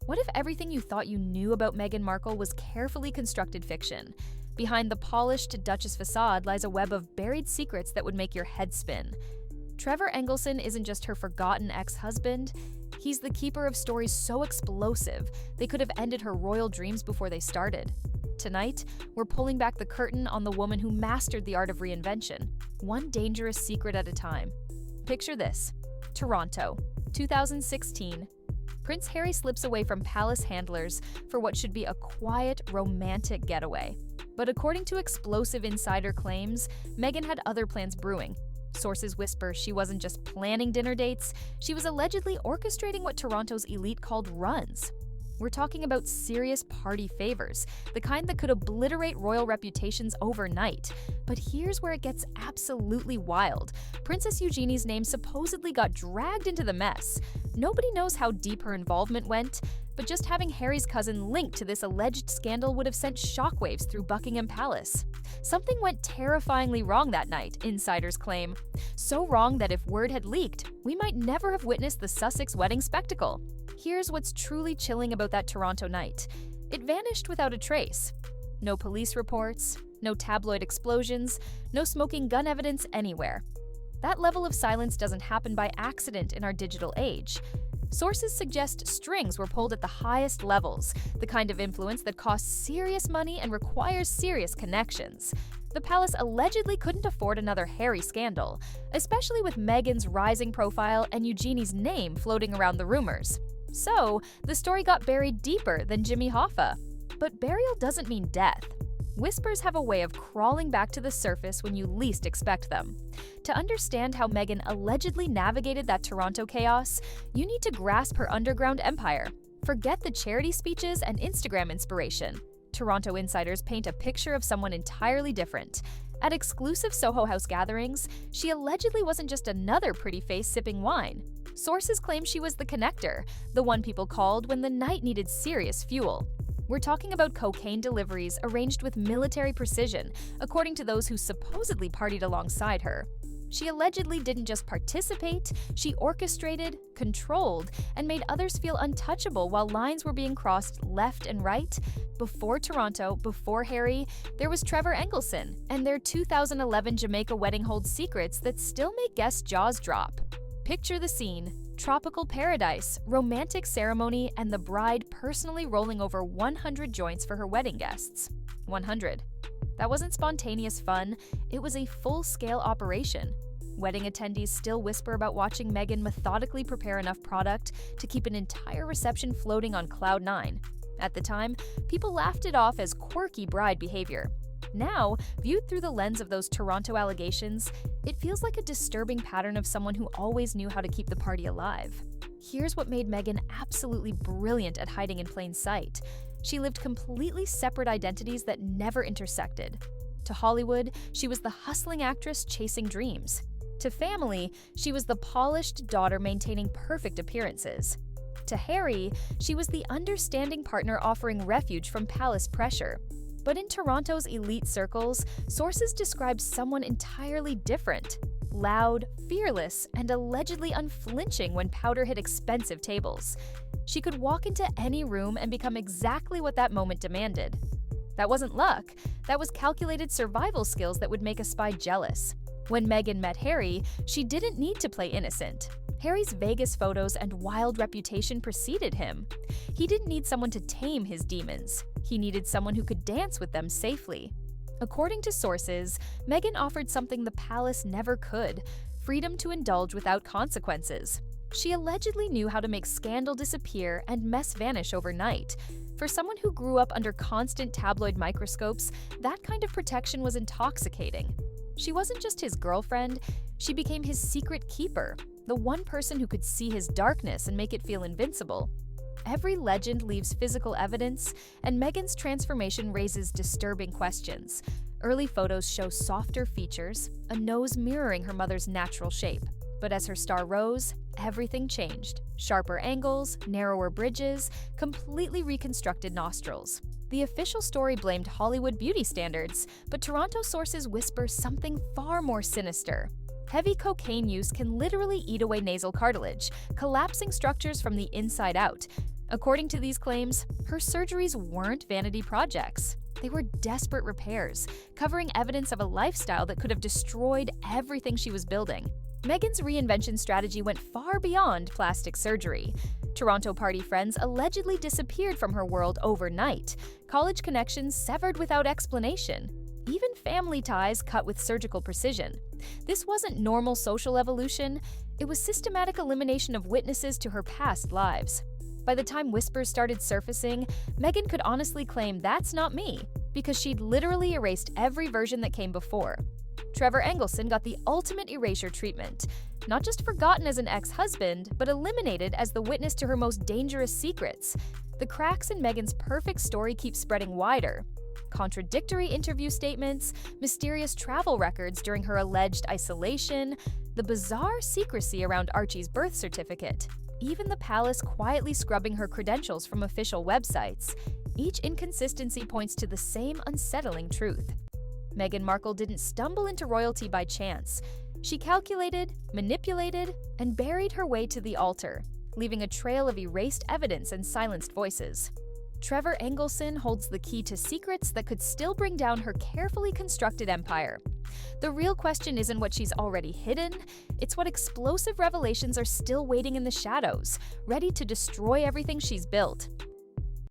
What if everything you thought you knew about Meghan Markle was carefully constructed fiction? Behind the polished Duchess facade lies a web of buried secrets that would make your head spin. Trevor Engleson isn't just her forgotten ex-husband, he's the keeper of stories so explosive they could have ended her royal dreams before they started. Tonight, we're pulling back the curtain on the woman who mastered the art of reinvention, one dangerous secret at a time. Picture this: Toronto, 2016. Prince Harry slips away from palace handlers for what should be a quiet, romantic getaway. But according to explosive insider claims, Meghan had other plans brewing. Sources whisper she wasn't just planning dinner dates, she was allegedly orchestrating what Toronto's elite called runs. We're talking about serious party favors, the kind that could obliterate royal reputations overnight. But here's where it gets absolutely wild. Princess Eugenie's name supposedly got dragged into the mess. Nobody knows how deep her involvement went, but just having Harry's cousin linked to this alleged scandal would have sent shockwaves through Buckingham Palace. Something went terrifyingly wrong that night, insiders claim. So wrong that if word had leaked, we might never have witnessed the Sussex wedding spectacle. Here's what's truly chilling about that Toronto night. It vanished without a trace. No police reports, no tabloid explosions, no smoking gun evidence anywhere. That level of silence doesn't happen by accident in our digital age. Sources suggest strings were pulled at the highest levels, the kind of influence that costs serious money and requires serious connections. The palace allegedly couldn't afford another Harry scandal, especially with Meghan's rising profile and Eugenie's name floating around the rumors. So, the story got buried deeper than Jimmy Hoffa. But burial doesn't mean death. Whispers have a way of crawling back to the surface when you least expect them. To understand how Meghan allegedly navigated that Toronto chaos, you need to grasp her underground empire. Forget the charity speeches and Instagram inspiration. Toronto insiders paint a picture of someone entirely different. At exclusive Soho House gatherings, she allegedly wasn't just another pretty face sipping wine. Sources claim she was the connector, the one people called when the night needed serious fuel. We're talking about cocaine deliveries arranged with military precision, according to those who supposedly partied alongside her. She allegedly didn't just participate, she orchestrated, controlled, and made others feel untouchable while lines were being crossed left and right. Before Toronto, before Harry, there was Trevor Engleson, and their 2011 Jamaica wedding holds secrets that still make guests' jaws drop. Picture the scene: tropical paradise, romantic ceremony, and the bride personally rolling over 100 joints for her wedding guests. 100. That wasn't spontaneous fun, it was a full-scale operation. Wedding attendees still whisper about watching Meghan methodically prepare enough product to keep an entire reception floating on cloud nine. At the time, people laughed it off as quirky bride behavior. Now, viewed through the lens of those Toronto allegations, it feels like a disturbing pattern of someone who always knew how to keep the party alive. Here's what made Meghan absolutely brilliant at hiding in plain sight. She lived completely separate identities that never intersected. To Hollywood, she was the hustling actress chasing dreams. To family, she was the polished daughter maintaining perfect appearances. To Harry, she was the understanding partner offering refuge from palace pressure. But in Toronto's elite circles, sources describe someone entirely different. Loud, fearless, and allegedly unflinching when powder hit expensive tables. She could walk into any room and become exactly what that moment demanded. That wasn't luck, that was calculated survival skills that would make a spy jealous. When Meghan met Harry, she didn't need to play innocent. Harry's Vegas photos and wild reputation preceded him. He didn't need someone to tame his demons. He needed someone who could dance with them safely. According to sources, Meghan offered something the palace never could: freedom to indulge without consequences. She allegedly knew how to make scandal disappear and mess vanish overnight. For someone who grew up under constant tabloid microscopes, that kind of protection was intoxicating. She wasn't just his girlfriend, she became his secret keeper, the one person who could see his darkness and make it feel invincible. Every legend leaves physical evidence, and Meghan's transformation raises disturbing questions. Early photos show softer features, a nose mirroring her mother's natural shape. But as her star rose, everything changed. Sharper angles, narrower bridges, completely reconstructed nostrils. The official story blamed Hollywood beauty standards, but Toronto sources whisper something far more sinister. Heavy cocaine use can literally eat away nasal cartilage, collapsing structures from the inside out. According to these claims, her surgeries weren't vanity projects. They were desperate repairs, covering evidence of a lifestyle that could have destroyed everything she was building. Meghan's reinvention strategy went far beyond plastic surgery. Toronto party friends allegedly disappeared from her world overnight, college connections severed without explanation, even family ties cut with surgical precision. This wasn't normal social evolution, it was systematic elimination of witnesses to her past lives. By the time whispers started surfacing, Meghan could honestly claim that's not me, because she'd literally erased every version that came before. Trevor Engleson got the ultimate erasure treatment, not just forgotten as an ex-husband, but eliminated as the witness to her most dangerous secrets. The cracks in Meghan's perfect story keep spreading wider. Contradictory interview statements, mysterious travel records during her alleged isolation, the bizarre secrecy around Archie's birth certificate, even the palace quietly scrubbing her credentials from official websites. Each inconsistency points to the same unsettling truth. Meghan Markle didn't stumble into royalty by chance. She calculated, manipulated, and buried her way to the altar, leaving a trail of erased evidence and silenced voices. Trevor Engleson holds the key to secrets that could still bring down her carefully constructed empire. The real question isn't what she's already hidden, it's what explosive revelations are still waiting in the shadows, ready to destroy everything she's built.